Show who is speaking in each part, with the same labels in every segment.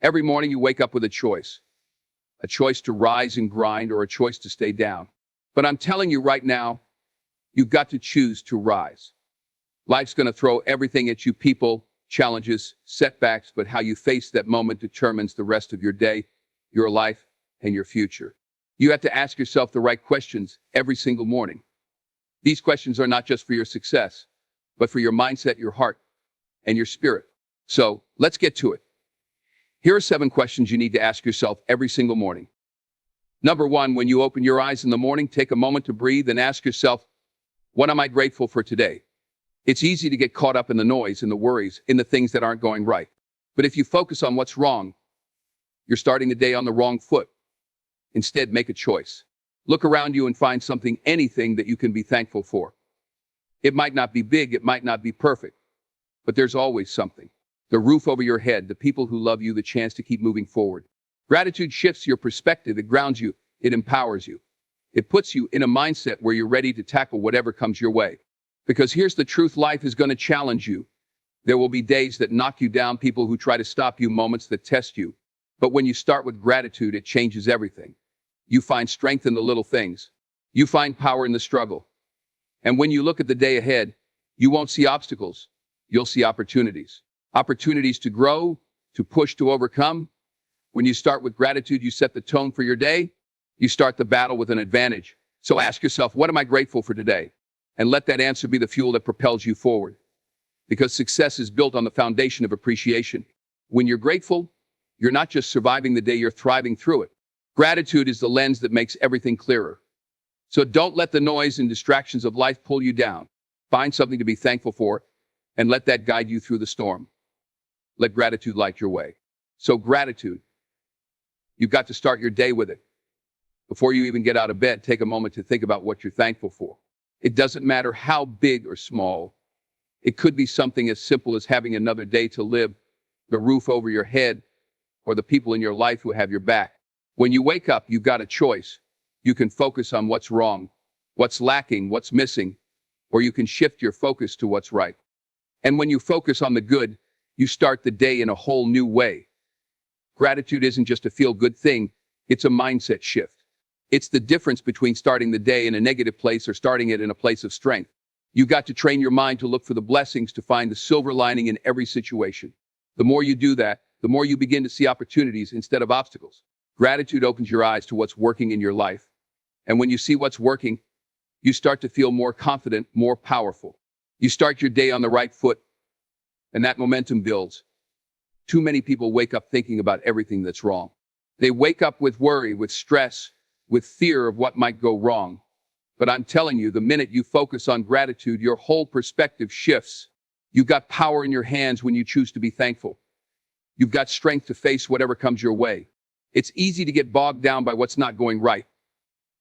Speaker 1: Every morning you wake up with a choice to rise and grind or a choice to stay down. But I'm telling you right now, you've got to choose to rise. Life's going to throw everything at you, people, challenges, setbacks, but how you face that moment determines the rest of your day, your life, and your future. You have to ask yourself the right questions every single morning. These questions are not just for your success, but for your mindset, your heart, and your spirit. So let's get to it. Here are 7 questions you need to ask yourself every single morning. Number 1, when you open your eyes in the morning, take a moment to breathe and ask yourself, what am I grateful for today? It's easy to get caught up in the noise and the worries, in the things that aren't going right. But if you focus on what's wrong, you're starting the day on the wrong foot. Instead, make a choice. Look around you and find something, anything that you can be thankful for. It might not be big, it might not be perfect, but there's always something. The roof over your head, the people who love you, the chance to keep moving forward. Gratitude shifts your perspective, it grounds you, it empowers you. It puts you in a mindset where you're ready to tackle whatever comes your way. Because here's the truth, life is going to challenge you. There will be days that knock you down, people who try to stop you, moments that test you. But when you start with gratitude, it changes everything. You find strength in the little things. You find power in the struggle. And when you look at the day ahead, you won't see obstacles. You'll see opportunities. Opportunities to grow, to push, to overcome. When you start with gratitude, you set the tone for your day. You start the battle with an advantage. So ask yourself, what am I grateful for today? And let that answer be the fuel that propels you forward. Because success is built on the foundation of appreciation. When you're grateful, you're not just surviving the day, you're thriving through it. Gratitude is the lens that makes everything clearer. So don't let the noise and distractions of life pull you down. Find something to be thankful for and let that guide you through the storm. Let gratitude light your way. So gratitude, you've got to start your day with it. Before you even get out of bed, take a moment to think about what you're thankful for. It doesn't matter how big or small. It could be something as simple as having another day to live, the roof over your head, or the people in your life who have your back. When you wake up, you've got a choice. You can focus on what's wrong, what's lacking, what's missing, or you can shift your focus to what's right. And when you focus on the good, you start the day in a whole new way. Gratitude isn't just a feel-good thing, it's a mindset shift. It's the difference between starting the day in a negative place or starting it in a place of strength. You've got to train your mind to look for the blessings, to find the silver lining in every situation. The more you do that, the more you begin to see opportunities instead of obstacles. Gratitude opens your eyes to what's working in your life. And when you see what's working, you start to feel more confident, more powerful. You start your day on the right foot, and that momentum builds. Too many people wake up thinking about everything that's wrong. They wake up with worry, with stress, with fear of what might go wrong. But I'm telling you, the minute you focus on gratitude, your whole perspective shifts. You've got power in your hands when you choose to be thankful. You've got strength to face whatever comes your way. It's easy to get bogged down by what's not going right.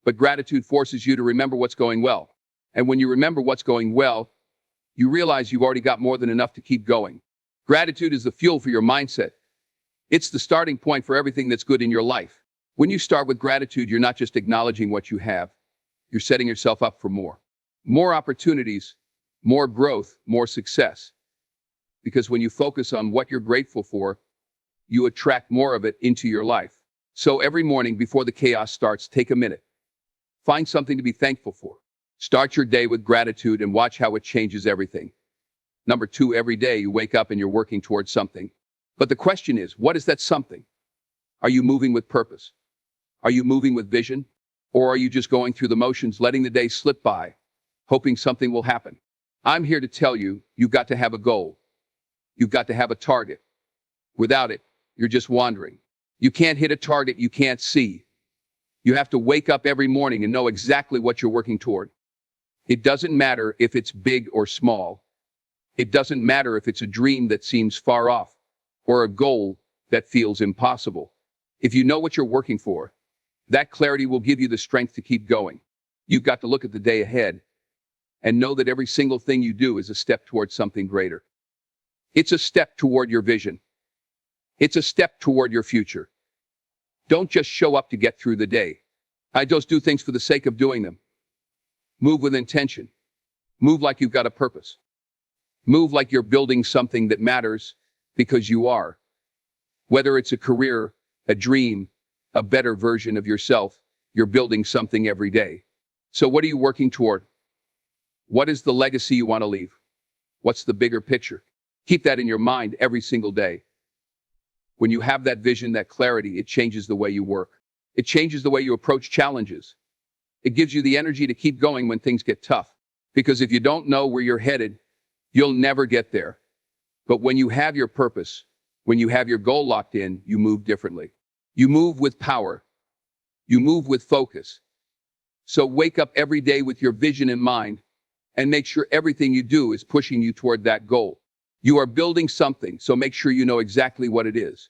Speaker 1: But gratitude forces you to remember what's going well. And when you remember what's going well, you realize you've already got more than enough to keep going. Gratitude is the fuel for your mindset. It's the starting point for everything that's good in your life. When you start with gratitude, you're not just acknowledging what you have. You're setting yourself up for more. More opportunities, more growth, more success. Because when you focus on what you're grateful for, you attract more of it into your life. So every morning before the chaos starts, take a minute. Find something to be thankful for. Start your day with gratitude and watch how it changes everything. Number 2, every day you wake up and you're working towards something. But the question is, what is that something? Are you moving with purpose? Are you moving with vision? Or are you just going through the motions, letting the day slip by, hoping something will happen? I'm here to tell you, you've got to have a goal. You've got to have a target. Without it, you're just wandering. You can't hit a target you can't see. You have to wake up every morning and know exactly what you're working toward. It doesn't matter if it's big or small. It doesn't matter if it's a dream that seems far off or a goal that feels impossible. If you know what you're working for, that clarity will give you the strength to keep going. You've got to look at the day ahead and know that every single thing you do is a step towards something greater. It's a step toward your vision. It's a step toward your future. Don't just show up to get through the day. I just do things for the sake of doing them. Move with intention. Move like you've got a purpose. Move like you're building something that matters, because you are. Whether it's a career, a dream, a better version of yourself, you're building something every day. So what are you working toward? What is the legacy you want to leave? What's the bigger picture? Keep that in your mind every single day. When you have that vision, that clarity, it changes the way you work. It changes the way you approach challenges. It gives you the energy to keep going when things get tough. Because if you don't know where you're headed, you'll never get there. But when you have your purpose, when you have your goal locked in, you move differently. You move with power. You move with focus. So wake up every day with your vision in mind and make sure everything you do is pushing you toward that goal. You are building something, so make sure you know exactly what it is.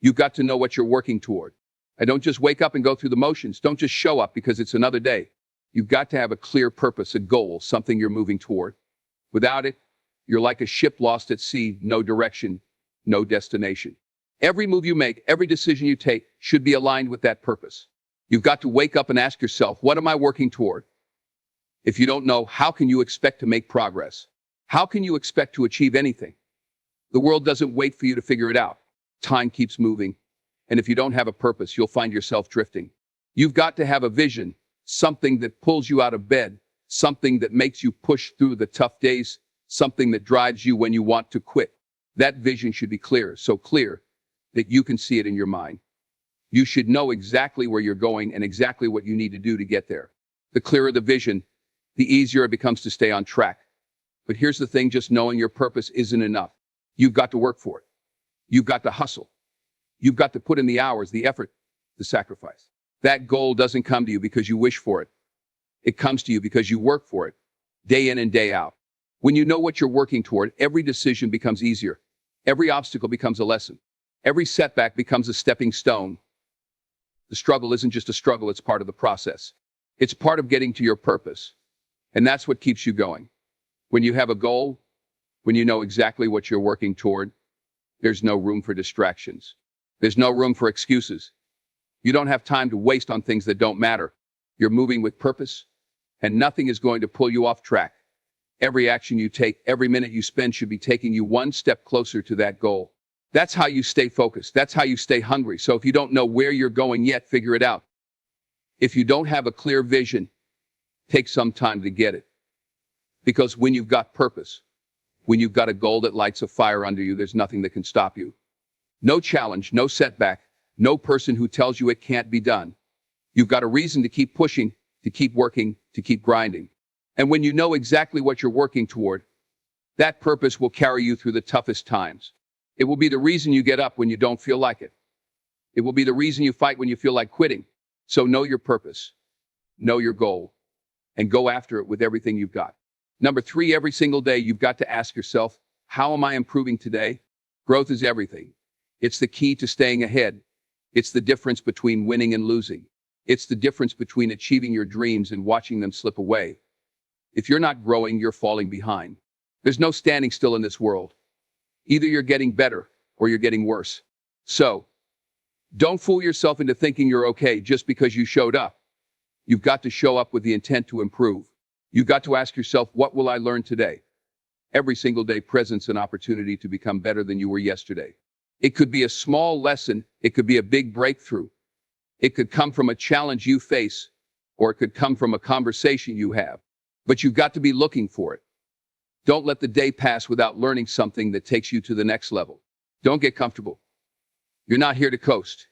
Speaker 1: You've got to know what you're working toward. And don't just wake up and go through the motions. Don't just show up because it's another day. You've got to have a clear purpose, a goal, something you're moving toward. Without it, you're like a ship lost at sea, no direction, no destination. Every move you make, every decision you take should be aligned with that purpose. You've got to wake up and ask yourself, what am I working toward? If you don't know, how can you expect to make progress? How can you expect to achieve anything? The world doesn't wait for you to figure it out. Time keeps moving. And if you don't have a purpose, you'll find yourself drifting. You've got to have a vision, something that pulls you out of bed, something that makes you push through the tough days, something that drives you when you want to quit. That vision should be clear, so clear that you can see it in your mind. You should know exactly where you're going and exactly what you need to do to get there. The clearer the vision, the easier it becomes to stay on track. But here's the thing, just knowing your purpose isn't enough. You've got to work for it. You've got to hustle. You've got to put in the hours, the effort, the sacrifice. That goal doesn't come to you because you wish for it. It comes to you because you work for it, day in and day out. When you know what you're working toward, every decision becomes easier. Every obstacle becomes a lesson. Every setback becomes a stepping stone. The struggle isn't just a struggle, it's part of the process. It's part of getting to your purpose. And that's what keeps you going. When you have a goal, when you know exactly what you're working toward, there's no room for distractions. There's no room for excuses. You don't have time to waste on things that don't matter. You're moving with purpose, and nothing is going to pull you off track. Every action you take, every minute you spend should be taking you one step closer to that goal. That's how you stay focused. That's how you stay hungry. So if you don't know where you're going yet, figure it out. If you don't have a clear vision, take some time to get it. Because when you've got purpose, when you've got a goal that lights a fire under you, there's nothing that can stop you. No challenge, no setback, no person who tells you it can't be done. You've got a reason to keep pushing, to keep working, to keep grinding. And when you know exactly what you're working toward, that purpose will carry you through the toughest times. It will be the reason you get up when you don't feel like it. It will be the reason you fight when you feel like quitting. So know your purpose, know your goal, and go after it with everything you've got. Number 3, every single day, you've got to ask yourself, how am I improving today? Growth is everything. It's the key to staying ahead. It's the difference between winning and losing. It's the difference between achieving your dreams and watching them slip away. If you're not growing, you're falling behind. There's no standing still in this world. Either you're getting better or you're getting worse. So, don't fool yourself into thinking you're okay just because you showed up. You've got to show up with the intent to improve. You've got to ask yourself, what will I learn today? Every single day presents an opportunity to become better than you were yesterday. It could be a small lesson. It could be a big breakthrough. It could come from a challenge you face, or it could come from a conversation you have. But you've got to be looking for it. Don't let the day pass without learning something that takes you to the next level. Don't get comfortable. You're not here to coast.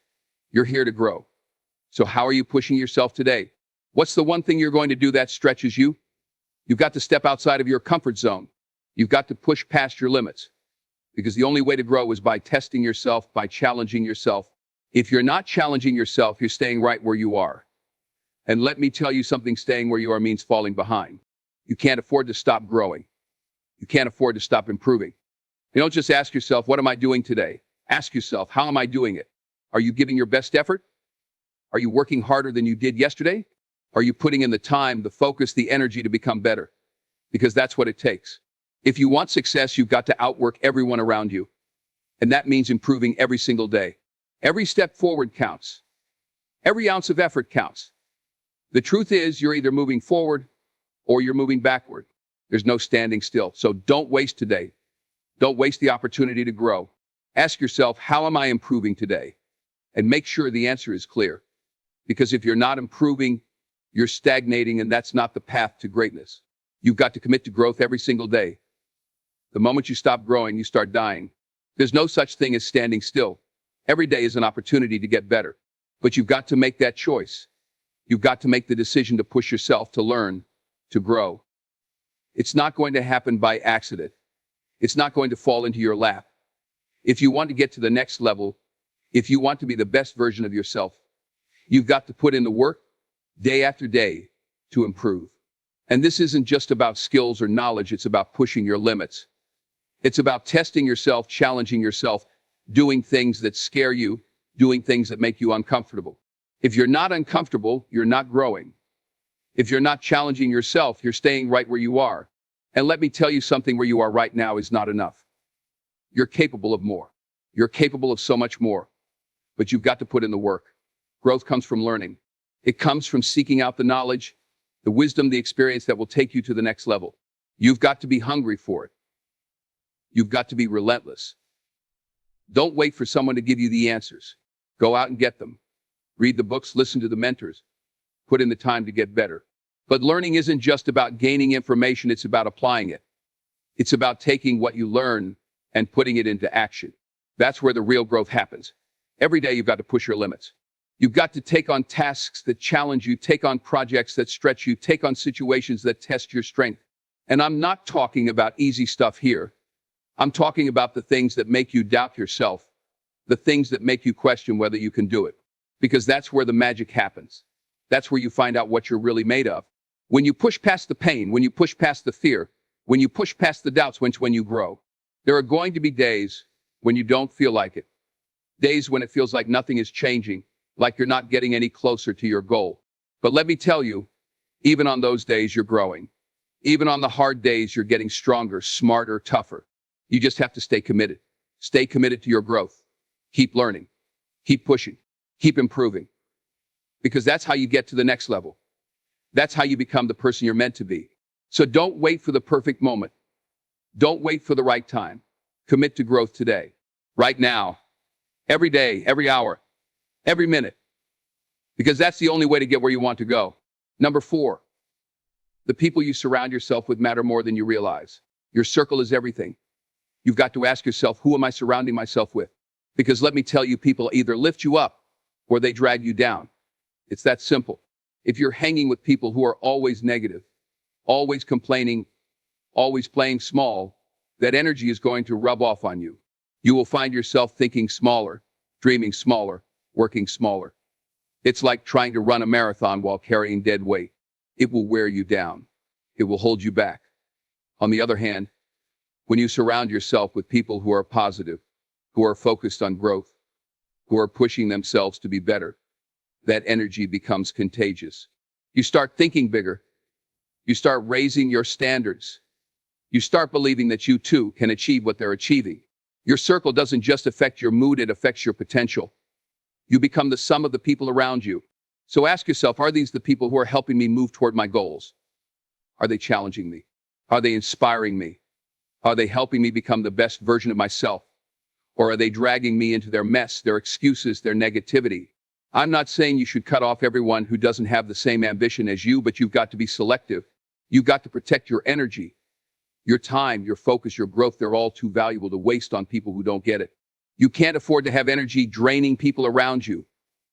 Speaker 1: You're here to grow. So how are you pushing yourself today? What's the one thing you're going to do that stretches you? You've got to step outside of your comfort zone. You've got to push past your limits. Because the only way to grow is by testing yourself, by challenging yourself. If you're not challenging yourself, you're staying right where you are. And let me tell you something, staying where you are means falling behind. You can't afford to stop growing. You can't afford to stop improving. You don't just ask yourself, what am I doing today? Ask yourself, how am I doing it? Are you giving your best effort? Are you working harder than you did yesterday? Are you putting in the time, the focus, the energy to become better? Because that's what it takes. If you want success, you've got to outwork everyone around you. And that means improving every single day. Every step forward counts. Every ounce of effort counts. The truth is, you're either moving forward or you're moving backward. There's no standing still. So don't waste today. Don't waste the opportunity to grow. Ask yourself, how am I improving today? And make sure the answer is clear. Because if you're not improving, you're stagnating, and that's not the path to greatness. You've got to commit to growth every single day. The moment you stop growing, you start dying. There's no such thing as standing still. Every day is an opportunity to get better. But you've got to make that choice. You've got to make the decision to push yourself, to learn, to grow. It's not going to happen by accident. It's not going to fall into your lap. If you want to get to the next level, if you want to be the best version of yourself, you've got to put in the work day after day to improve. And this isn't just about skills or knowledge, it's about pushing your limits. It's about testing yourself, challenging yourself, doing things that scare you, doing things that make you uncomfortable. If you're not uncomfortable, you're not growing. If you're not challenging yourself, you're staying right where you are. And let me tell you something, where you are right now is not enough. You're capable of more. You're capable of so much more. But you've got to put in the work. Growth comes from learning. It comes from seeking out the knowledge, the wisdom, the experience that will take you to the next level. You've got to be hungry for it. You've got to be relentless. Don't wait for someone to give you the answers. Go out and get them. Read the books, listen to the mentors. Put in the time to get better. But learning isn't just about gaining information, it's about applying it. It's about taking what you learn and putting it into action. That's where the real growth happens. Every day you've got to push your limits. You've got to take on tasks that challenge you, take on projects that stretch you, take on situations that test your strength. And I'm not talking about easy stuff here. I'm talking about the things that make you doubt yourself, the things that make you question whether you can do it. Because that's where the magic happens. That's where you find out what you're really made of. When you push past the pain, when you push past the fear, when you push past the doubts, when you grow. There are going to be days when you don't feel like it. Days when it feels like nothing is changing, like you're not getting any closer to your goal. But let me tell you, even on those days, you're growing. Even on the hard days, you're getting stronger, smarter, tougher. You just have to stay committed. Stay committed to your growth. Keep learning. Keep pushing. Keep improving. Because that's how you get to the next level. That's how you become the person you're meant to be. So don't wait for the perfect moment. Don't wait for the right time. Commit to growth today. Right now. Every day, every hour, every minute. Because that's the only way to get where you want to go. Number 4, the people you surround yourself with matter more than you realize. Your circle is everything. You've got to ask yourself, who am I surrounding myself with? Because let me tell you, people either lift you up or they drag you down. It's that simple. If you're hanging with people who are always negative, always complaining, always playing small, that energy is going to rub off on you. You will find yourself thinking smaller, dreaming smaller, working smaller. It's like trying to run a marathon while carrying dead weight. It will wear you down. It will hold you back. On the other hand, when you surround yourself with people who are positive, who are focused on growth, who are pushing themselves to be better, that energy becomes contagious. You start thinking bigger. You start raising your standards. You start believing that you too can achieve what they're achieving. Your circle doesn't just affect your mood, it affects your potential. You become the sum of the people around you. So ask yourself, are these the people who are helping me move toward my goals? Are they challenging me? Are they inspiring me? Are they helping me become the best version of myself? Or are they dragging me into their mess, their excuses, their negativity? I'm not saying you should cut off everyone who doesn't have the same ambition as you, but you've got to be selective. You've got to protect your energy, your time, your focus, your growth. They're all too valuable to waste on people who don't get it. You can't afford to have energy draining people around you.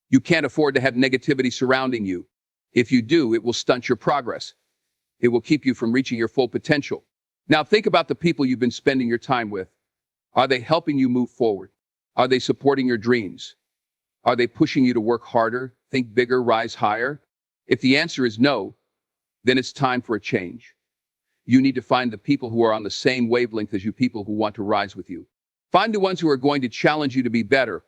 Speaker 1: You can't afford to have negativity surrounding you. If you do, it will stunt your progress. It will keep you from reaching your full potential. Now think about the people you've been spending your time with. Are they helping you move forward? Are they supporting your dreams? Are they pushing you to work harder, think bigger, rise higher? If the answer is no, then it's time for a change. You need to find the people who are on the same wavelength as you, people who want to rise with you. Find the ones who are going to challenge you to be better,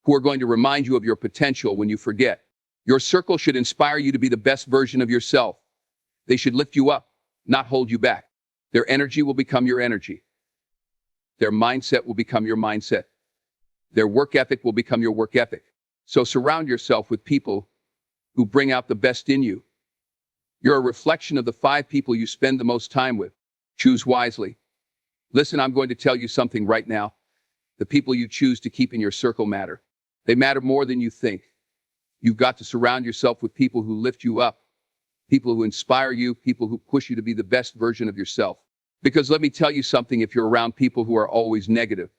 Speaker 1: who are going to remind you of your potential when you forget. Your circle should inspire you to be the best version of yourself. They should lift you up, not hold you back. Their energy will become your energy. Their mindset will become your mindset. Their work ethic will become your work ethic. So surround yourself with people who bring out the best in you. You're a reflection of the 5 people you spend the most time with. Choose wisely. Listen, I'm going to tell you something right now. The people you choose to keep in your circle matter. They matter more than you think. You've got to surround yourself with people who lift you up, people who inspire you, people who push you to be the best version of yourself. Because let me tell you something, if you're around people who are always negative,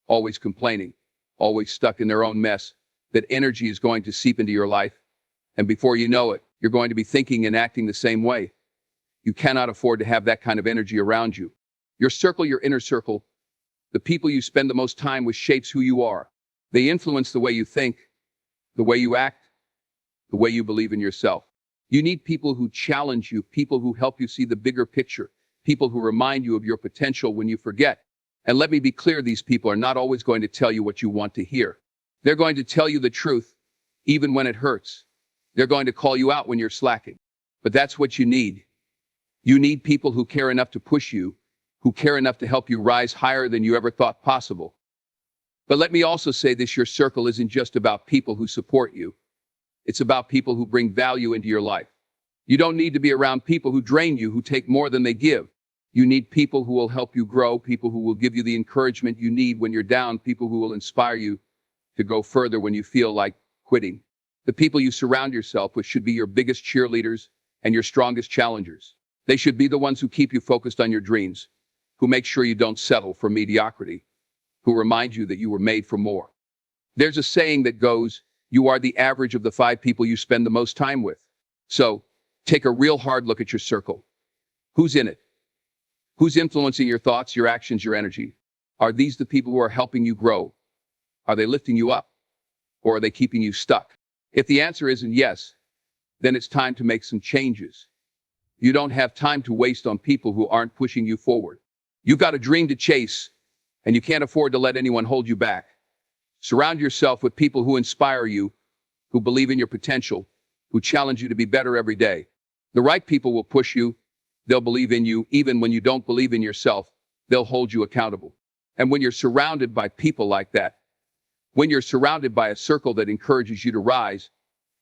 Speaker 1: always complaining, always stuck in their own mess, that energy is going to seep into your life. And before you know it, you're going to be thinking and acting the same way. You cannot afford to have that kind of energy around you. Your circle, your inner circle, the people you spend the most time with shapes who you are. They influence the way you think, the way you act, the way you believe in yourself. You need people who challenge you, people who help you see the bigger picture, people who remind you of your potential when you forget. And let me be clear, these people are not always going to tell you what you want to hear. They're going to tell you the truth, even when it hurts. They're going to call you out when you're slacking. But that's what you need. You need people who care enough to push you, who care enough to help you rise higher than you ever thought possible. But let me also say this, your circle isn't just about people who support you. It's about people who bring value into your life. You don't need to be around people who drain you, who take more than they give. You need people who will help you grow, people who will give you the encouragement you need when you're down, people who will inspire you to go further when you feel like quitting. The people you surround yourself with should be your biggest cheerleaders and your strongest challengers. They should be the ones who keep you focused on your dreams, who make sure you don't settle for mediocrity, who remind you that you were made for more. There's a saying that goes, you are the average of the 5 people you spend the most time with. So, take a real hard look at your circle. Who's in it? Who's influencing your thoughts, your actions, your energy? Are these the people who are helping you grow? Are they lifting you up? Or are they keeping you stuck? If the answer isn't yes, then it's time to make some changes. You don't have time to waste on people who aren't pushing you forward. You've got a dream to chase, and you can't afford to let anyone hold you back. Surround yourself with people who inspire you, who believe in your potential, who challenge you to be better every day. The right people will push you. They'll believe in you. Even when you don't believe in yourself, they'll hold you accountable. And when you're surrounded by people like that, when you're surrounded by a circle that encourages you to rise,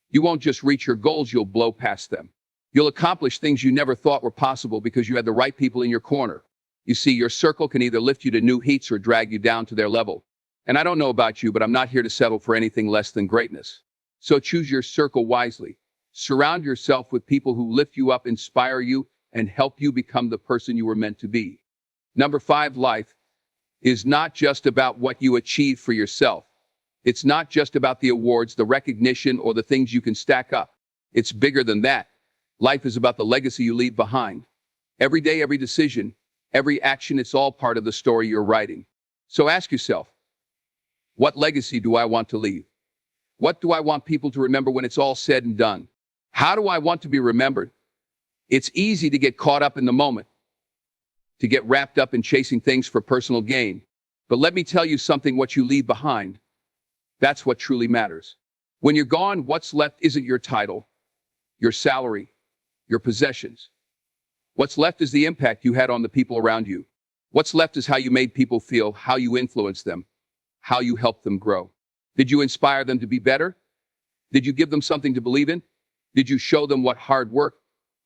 Speaker 1: you won't just reach your goals, you'll blow past them. You'll accomplish things you never thought were possible because you had the right people in your corner. You see, your circle can either lift you to new heights or drag you down to their level. And I don't know about you, but I'm not here to settle for anything less than greatness. So choose your circle wisely. Surround yourself with people who lift you up, inspire you, and help you become the person you were meant to be. Number 5, life is not just about what you achieve for yourself. It's not just about the awards, the recognition, or the things you can stack up. It's bigger than that. Life is about the legacy you leave behind. Every day, every decision, every action, it's all part of the story you're writing. So ask yourself, what legacy do I want to leave? What do I want people to remember when it's all said and done? How do I want to be remembered? It's easy to get caught up in the moment, to get wrapped up in chasing things for personal gain. But let me tell you something, what you leave behind, that's what truly matters. When you're gone, what's left isn't your title, your salary, your possessions. What's left is the impact you had on the people around you. What's left is how you made people feel, how you influenced them, how you helped them grow. Did you inspire them to be better? Did you give them something to believe in? Did you show them what hard work,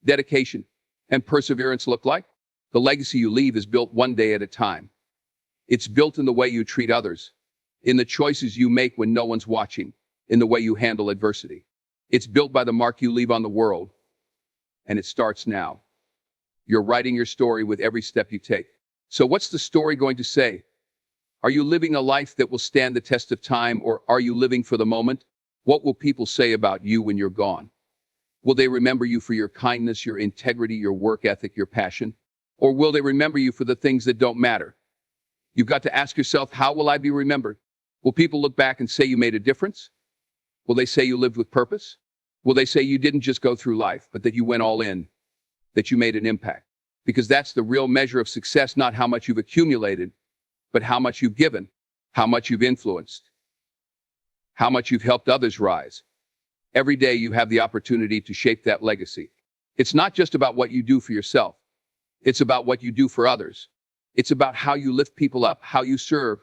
Speaker 1: dedication, and perseverance look like? The legacy you leave is built one day at a time. It's built in the way you treat others, in the choices you make when no one's watching, in the way you handle adversity. It's built by the mark you leave on the world, and it starts now. You're writing your story with every step you take. So what's the story going to say? Are you living a life that will stand the test of time, or are you living for the moment? What will people say about you when you're gone? Will they remember you for your kindness, your integrity, your work ethic, your passion? Or will they remember you for the things that don't matter? You've got to ask yourself, how will I be remembered? Will people look back and say you made a difference? Will they say you lived with purpose? Will they say you didn't just go through life, but that you went all in, that you made an impact? Because that's the real measure of success, not how much you've accumulated, but how much you've given, how much you've influenced, how much you've helped others rise. Every day you have the opportunity to shape that legacy. It's not just about what you do for yourself. It's about what you do for others. It's about how you lift people up, how you serve,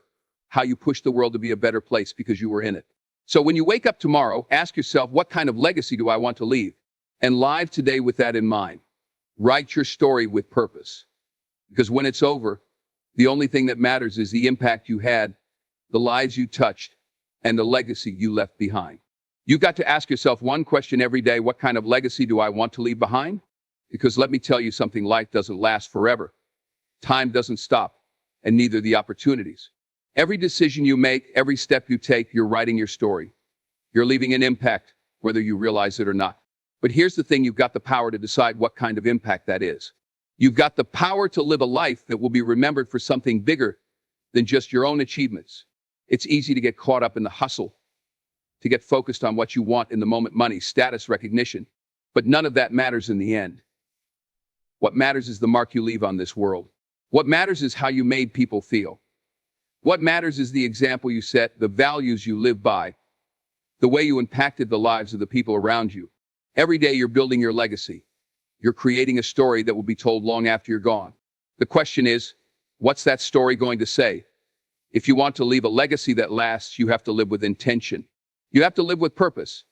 Speaker 1: how you push the world to be a better place because you were in it. So when you wake up tomorrow, ask yourself, what kind of legacy do I want to leave? And live today with that in mind. Write your story with purpose. Because when it's over, the only thing that matters is the impact you had, the lives you touched, and the legacy you left behind. You got to ask yourself one question every day: what kind of legacy do I want to leave behind? Because let me tell you something, life doesn't last forever. Time doesn't stop, and neither the opportunities. Every decision you make, every step you take, you're writing your story. You're leaving an impact, whether you realize it or not. But here's the thing, you've got the power to decide what kind of impact that is. You've got the power to live a life that will be remembered for something bigger than just your own achievements. It's easy to get caught up in the hustle, to get focused on what you want in the moment: money, status, recognition. But none of that matters in the end. What matters is the mark you leave on this world. What matters is how you made people feel. What matters is the example you set, the values you live by, the way you impacted the lives of the people around you. Every day you're building your legacy. You're creating a story that will be told long after you're gone. The question is, what's that story going to say? If you want to leave a legacy that lasts, you have to live with intention. You have to live with purpose.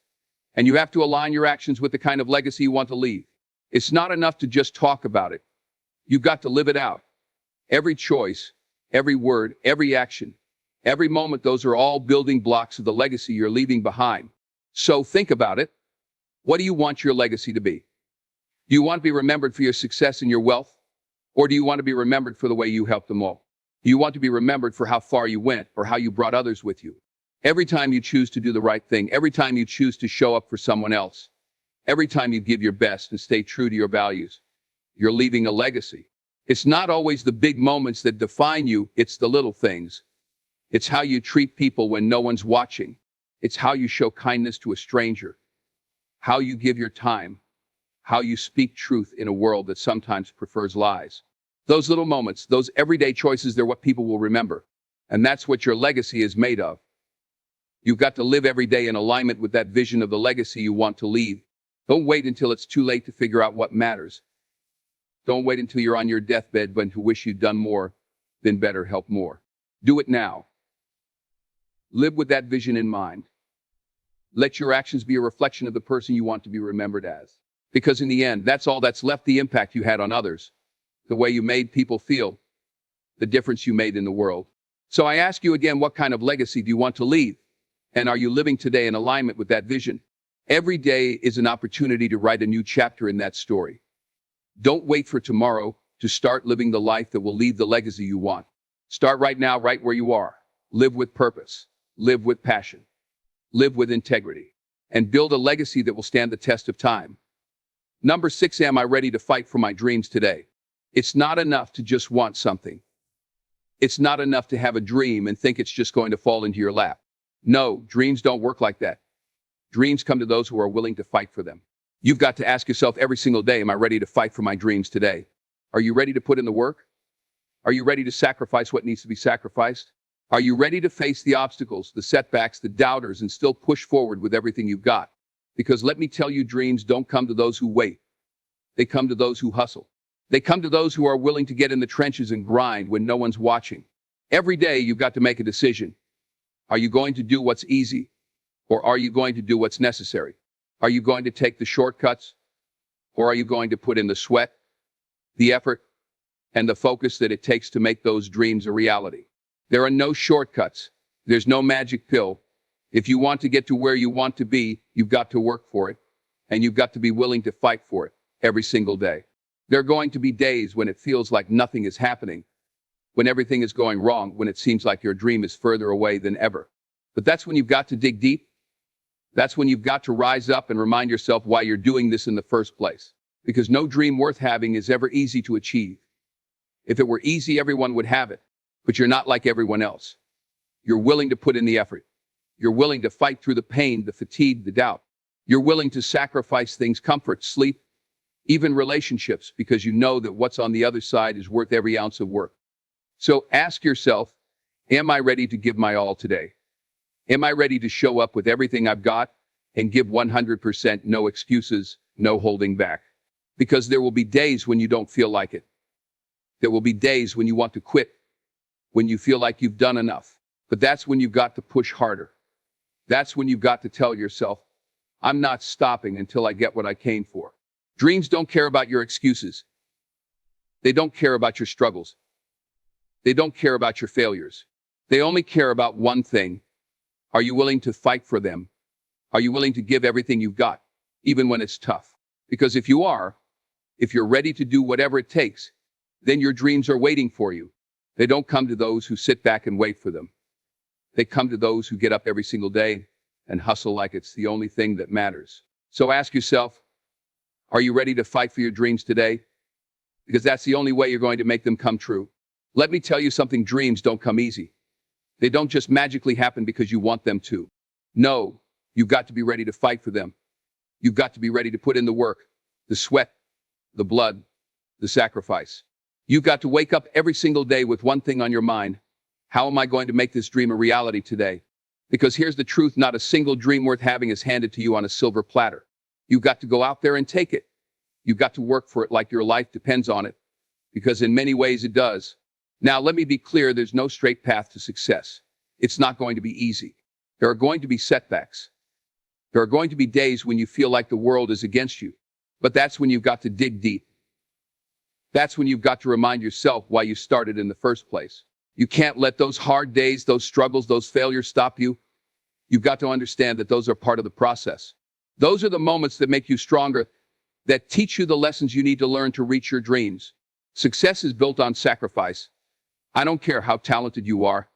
Speaker 1: And you have to align your actions with the kind of legacy you want to leave. It's not enough to just talk about it. You've got to live it out. Every choice, every word, every action, every moment, those are all building blocks of the legacy you're leaving behind. So think about it. What do you want your legacy to be? Do you want to be remembered for your success and your wealth? Or do you want to be remembered for the way you helped them all? Do you want to be remembered for how far you went or how you brought others with you? Every time you choose to do the right thing, every time you choose to show up for someone else, every time you give your best and stay true to your values, you're leaving a legacy. It's not always the big moments that define you, it's the little things. It's how you treat people when no one's watching. It's how you show kindness to a stranger, how you give your time, how you speak truth in a world that sometimes prefers lies. Those little moments, those everyday choices, they're what people will remember. And that's what your legacy is made of. You've got to live every day in alignment with that vision of the legacy you want to leave. Don't wait until it's too late to figure out what matters. Don't wait until you're on your deathbed but to wish you'd done more, been better, helped more. Do it now. Live with that vision in mind. Let your actions be a reflection of the person you want to be remembered as. Because in the end, that's all that's left: the impact you had on others, the way you made people feel, the difference you made in the world. So I ask you again, what kind of legacy do you want to leave? And are you living today in alignment with that vision? Every day is an opportunity to write a new chapter in that story. Don't wait for tomorrow to start living the life that will leave the legacy you want. Start right now, right where you are. Live with purpose. Live with passion. Live with integrity. And build a legacy that will stand the test of time. Number 6, am I ready to fight for my dreams today? It's not enough to just want something. It's not enough to have a dream and think it's just going to fall into your lap. No, dreams don't work like that. Dreams come to those who are willing to fight for them. You've got to ask yourself every single day, am I ready to fight for my dreams today? Are you ready to put in the work? Are you ready to sacrifice what needs to be sacrificed? Are you ready to face the obstacles, the setbacks, the doubters, and still push forward with everything you've got? Because let me tell you, dreams don't come to those who wait. They come to those who hustle. They come to those who are willing to get in the trenches and grind when no one's watching. Every day you've got to make a decision. Are you going to do what's easy? Or are you going to do what's necessary? Are you going to take the shortcuts? Or are you going to put in the sweat, the effort, and the focus that it takes to make those dreams a reality? There are no shortcuts. There's no magic pill. If you want to get to where you want to be, you've got to work for it. And you've got to be willing to fight for it every single day. There are going to be days when it feels like nothing is happening, when everything is going wrong, when it seems like your dream is further away than ever. But that's when you've got to dig deep. That's when you've got to rise up and remind yourself why you're doing this in the first place. Because no dream worth having is ever easy to achieve. If it were easy, everyone would have it. But you're not like everyone else. You're willing to put in the effort. You're willing to fight through the pain, the fatigue, the doubt. You're willing to sacrifice things: comfort, sleep, even relationships, because you know that what's on the other side is worth every ounce of work. So ask yourself, am I ready to give my all today? Am I ready to show up with everything I've got and give 100%, no excuses, no holding back? Because there will be days when you don't feel like it. There will be days when you want to quit, when you feel like you've done enough. But that's when you've got to push harder. That's when you've got to tell yourself, I'm not stopping until I get what I came for. Dreams don't care about your excuses. They don't care about your struggles. They don't care about your failures. They only care about one thing. Are you willing to fight for them? Are you willing to give everything you've got, even when it's tough? Because if you are, if you're ready to do whatever it takes, then your dreams are waiting for you. They don't come to those who sit back and wait for them. They come to those who get up every single day and hustle like it's the only thing that matters. So ask yourself, are you ready to fight for your dreams today? Because that's the only way you're going to make them come true. Let me tell you something, dreams don't come easy. They don't just magically happen because you want them to. No, you've got to be ready to fight for them. You've got to be ready to put in the work, the sweat, the blood, the sacrifice. You've got to wake up every single day with one thing on your mind. How am I going to make this dream a reality today? Because here's the truth, not a single dream worth having is handed to you on a silver platter. You've got to go out there and take it. You've got to work for it like your life depends on it, because in many ways it does. Now, let me be clear, there's no straight path to success. It's not going to be easy. There are going to be setbacks. There are going to be days when you feel like the world is against you. But that's when you've got to dig deep. That's when you've got to remind yourself why you started in the first place. You can't let those hard days, those struggles, those failures stop you. You've got to understand that those are part of the process. Those are the moments that make you stronger, that teach you the lessons you need to learn to reach your dreams. Success is built on sacrifice. I don't care how talented you are,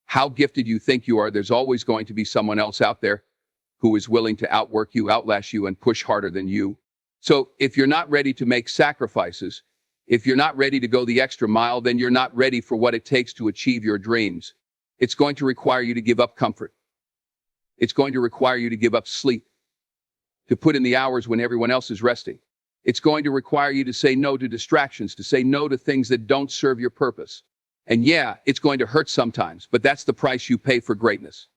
Speaker 1: how gifted you think you are, there's always going to be someone else out there who is willing to outwork you, outlast you, and push harder than you. So if you're not ready to make sacrifices, if you're not ready to go the extra mile, then you're not ready for what it takes to achieve your dreams. It's going to require you to give up comfort. It's going to require you to give up sleep, to put in the hours when everyone else is resting. It's going to require you to say no to distractions, to say no to things that don't serve your purpose. And yeah, it's going to hurt sometimes, but that's the price you pay for greatness.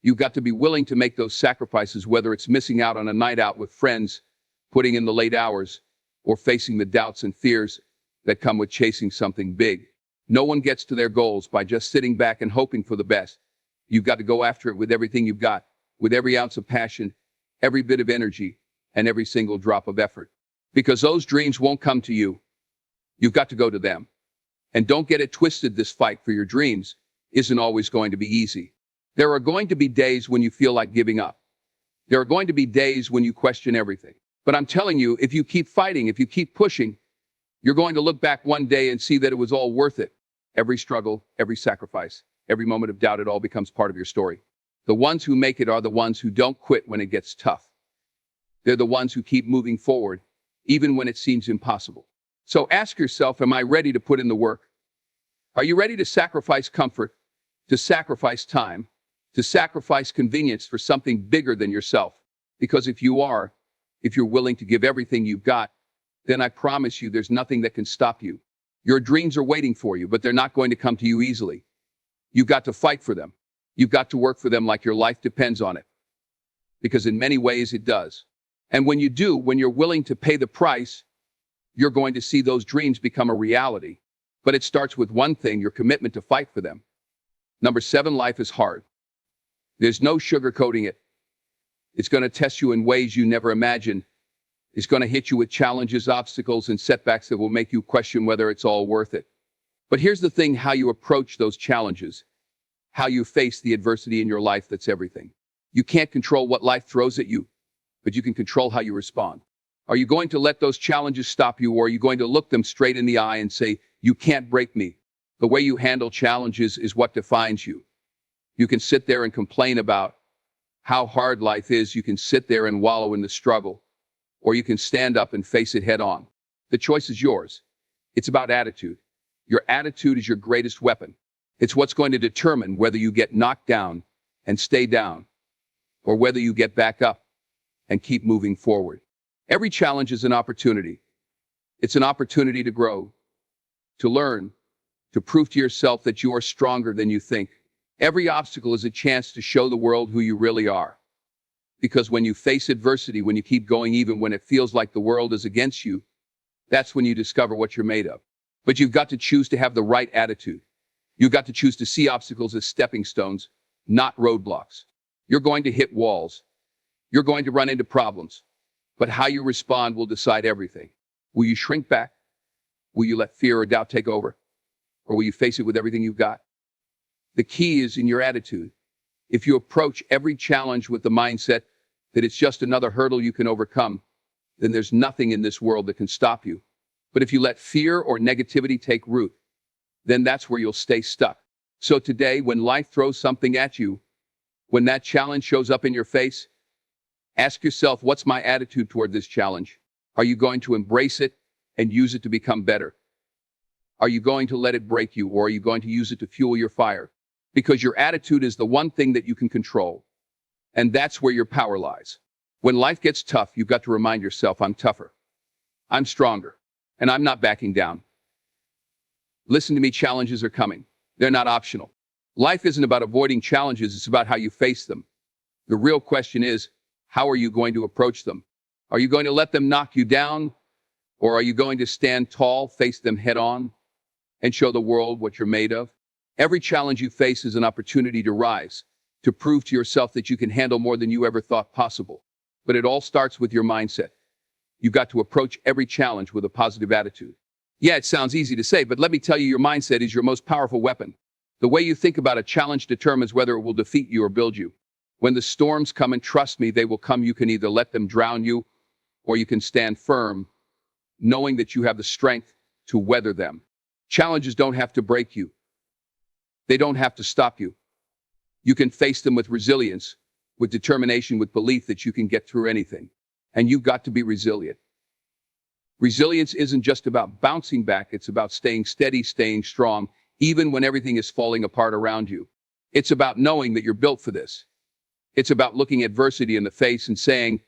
Speaker 1: You've got to be willing to make those sacrifices, whether it's missing out on a night out with friends, putting in the late hours, or facing the doubts and fears that come with chasing something big. No one gets to their goals by just sitting back and hoping for the best. You've got to go after it with everything you've got, with every ounce of passion, every bit of energy, and every single drop of effort. Because those dreams won't come to you. You've got to go to them. And don't get it twisted, this fight for your dreams isn't always going to be easy. There are going to be days when you feel like giving up. There are going to be days when you question everything. But I'm telling you, if you keep fighting, if you keep pushing, you're going to look back one day and see that it was all worth it. Every struggle, every sacrifice, every moment of doubt, it all becomes part of your story. The ones who make it are the ones who don't quit when it gets tough. They're the ones who keep moving forward, even when it seems impossible. So ask yourself, am I ready to put in the work? Are you ready to sacrifice comfort, to sacrifice time, to sacrifice convenience for something bigger than yourself? Because if you are, if you're willing to give everything you've got, then I promise you there's nothing that can stop you. Your dreams are waiting for you, but they're not going to come to you easily. You've got to fight for them. You've got to work for them like your life depends on it. Because in many ways it does. And when you do, when you're willing to pay the price, you're going to see those dreams become a reality. But it starts with one thing, your commitment to fight for them. Number 7, life is hard. There's no sugarcoating it. It's going to test you in ways you never imagined. It's going to hit you with challenges, obstacles, and setbacks that will make you question whether it's all worth it. But here's the thing, how you approach those challenges, how you face the adversity in your life, that's everything. You can't control what life throws at you, but you can control how you respond. Are you going to let those challenges stop you, or are you going to look them straight in the eye and say, you can't break me? The way you handle challenges is what defines you. You can sit there and complain about how hard life is. You can sit there and wallow in the struggle, or you can stand up and face it head on. The choice is yours. It's about attitude. Your attitude is your greatest weapon. It's what's going to determine whether you get knocked down and stay down, or whether you get back up and keep moving forward. Every challenge is an opportunity. It's an opportunity to grow, to learn, to prove to yourself that you are stronger than you think. Every obstacle is a chance to show the world who you really are. Because when you face adversity, when you keep going even when it feels like the world is against you, that's when you discover what you're made of. But you've got to choose to have the right attitude. You've got to choose to see obstacles as stepping stones, not roadblocks. You're going to hit walls. You're going to run into problems. But how you respond will decide everything. Will you shrink back? Will you let fear or doubt take over? Or will you face it with everything you've got? The key is in your attitude. If you approach every challenge with the mindset that it's just another hurdle you can overcome, then there's nothing in this world that can stop you. But if you let fear or negativity take root, then that's where you'll stay stuck. So today, when life throws something at you, when that challenge shows up in your face, ask yourself, what's my attitude toward this challenge? Are you going to embrace it and use it to become better? Are you going to let it break you, or are you going to use it to fuel your fire? Because your attitude is the one thing that you can control. And that's where your power lies. When life gets tough, you've got to remind yourself, I'm tougher, I'm stronger, and I'm not backing down. Listen to me, challenges are coming. They're not optional. Life isn't about avoiding challenges, it's about how you face them. The real question is, how are you going to approach them? Are you going to let them knock you down? Or are you going to stand tall, face them head on, and show the world what you're made of? Every challenge you face is an opportunity to rise, to prove to yourself that you can handle more than you ever thought possible. But it all starts with your mindset. You've got to approach every challenge with a positive attitude. Yeah, it sounds easy to say, but let me tell you, your mindset is your most powerful weapon. The way you think about a challenge determines whether it will defeat you or build you. When the storms come, and trust me, they will come, you can either let them drown you, or you can stand firm, knowing that you have the strength to weather them. Challenges don't have to break you. They don't have to stop you. You can face them with resilience, with determination, with belief that you can get through anything. And you've got to be resilient. Resilience isn't just about bouncing back, it's about staying steady, staying strong, even when everything is falling apart around you. It's about knowing that you're built for this. It's about looking adversity in the face and saying,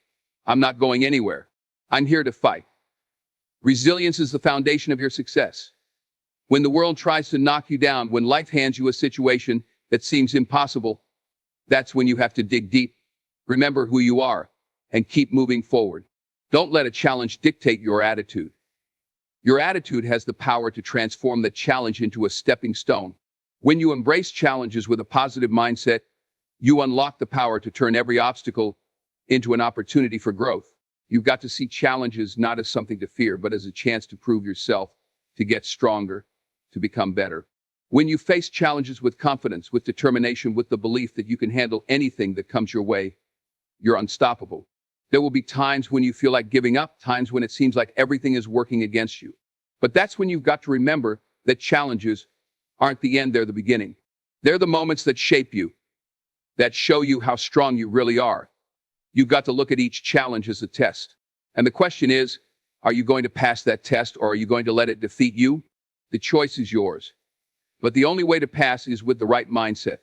Speaker 1: I'm not going anywhere. I'm here to fight. Resilience is the foundation of your success. When the world tries to knock you down, when life hands you a situation that seems impossible, that's when you have to dig deep, remember who you are, and keep moving forward. Don't let a challenge dictate your attitude. Your attitude has the power to transform the challenge into a stepping stone. When you embrace challenges with a positive mindset, you unlock the power to turn every obstacle into an opportunity for growth. You've got to see challenges not as something to fear, but as a chance to prove yourself, to get stronger, to become better. When you face challenges with confidence, with determination, with the belief that you can handle anything that comes your way, you're unstoppable. There will be times when you feel like giving up, times when it seems like everything is working against you. But that's when you've got to remember that challenges aren't the end, they're the beginning. They're the moments that shape you, that show you how strong you really are. You've got to look at each challenge as a test. And the question is, are you going to pass that test, or are you going to let it defeat you? The choice is yours. But the only way to pass is with the right mindset.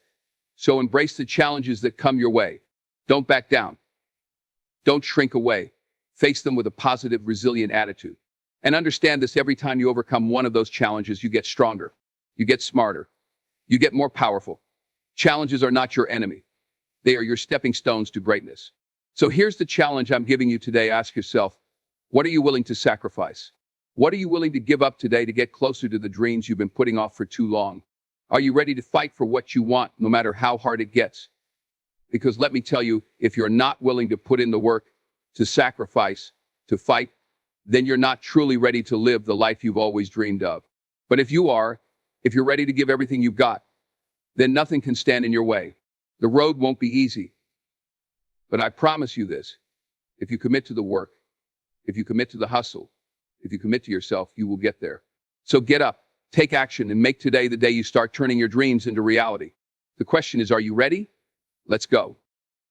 Speaker 1: So embrace the challenges that come your way. Don't back down. Don't shrink away. Face them with a positive, resilient attitude. And understand this, every time you overcome one of those challenges, you get stronger. You get smarter. You get more powerful. Challenges are not your enemy. They are your stepping stones to greatness. So here's the challenge I'm giving you today. Ask yourself, what are you willing to sacrifice? What are you willing to give up today to get closer to the dreams you've been putting off for too long? Are you ready to fight for what you want, no matter how hard it gets? Because let me tell you, if you're not willing to put in the work, to sacrifice, to fight, then you're not truly ready to live the life you've always dreamed of. But if you are, if you're ready to give everything you've got, then nothing can stand in your way. The road won't be easy. But I promise you this, if you commit to the work, if you commit to the hustle, if you commit to yourself, you will get there. So get up, take action, and make today the day you start turning your dreams into reality. The question is, are you ready? Let's go.